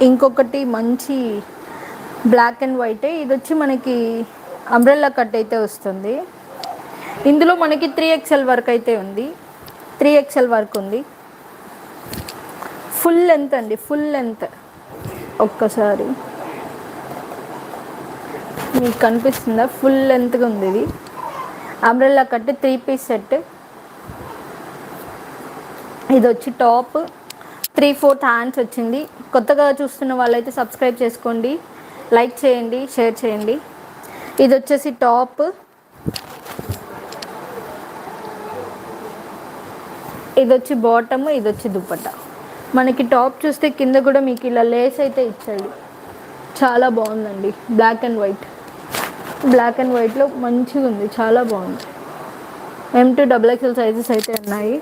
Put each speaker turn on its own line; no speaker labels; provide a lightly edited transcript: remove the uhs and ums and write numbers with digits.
ఇంకొకటి మంచి black and white, ఇది వచ్చి మనకి అంబ్రెల్లా కట్ అయితే వస్తుంది. ఇందులో మనకి 3XL వర్క్ అయితే ఉంది, 3XL వర్క్ ఉంది. ఫుల్ లెంత్ అండి, ఫుల్ లెంత్. ఒక్కసారి మీకు కనిపిస్తుందా, ఫుల్ లెంత్గా ఉంది. ఇది అంబ్రెల్లా కట్ 3 పీస్ సెట్. ఇది వచ్చి టాప్ 3/4 హ్యాండ్స్ వచ్చింది. కొత్తగా చూస్తున్న వాళ్ళైతే సబ్స్క్రైబ్ చేసుకోండి, లైక్ చేయండి, షేర్ చేయండి. ఇది వచ్చేసి టాప్, ఇది వచ్చి బాటమ్, ఇది వచ్చి దుపట్టా. మనకి టాప్ చూస్తే కింద కూడా మీకు ఇలా లేస్ అయితే ఇచ్చాడు, చాలా బాగుందండి. Black and white, black and వైట్లో మంచిగా ఉంది, చాలా బాగుంది. M2 XXL సైజెస్ అయితే ఉన్నాయి.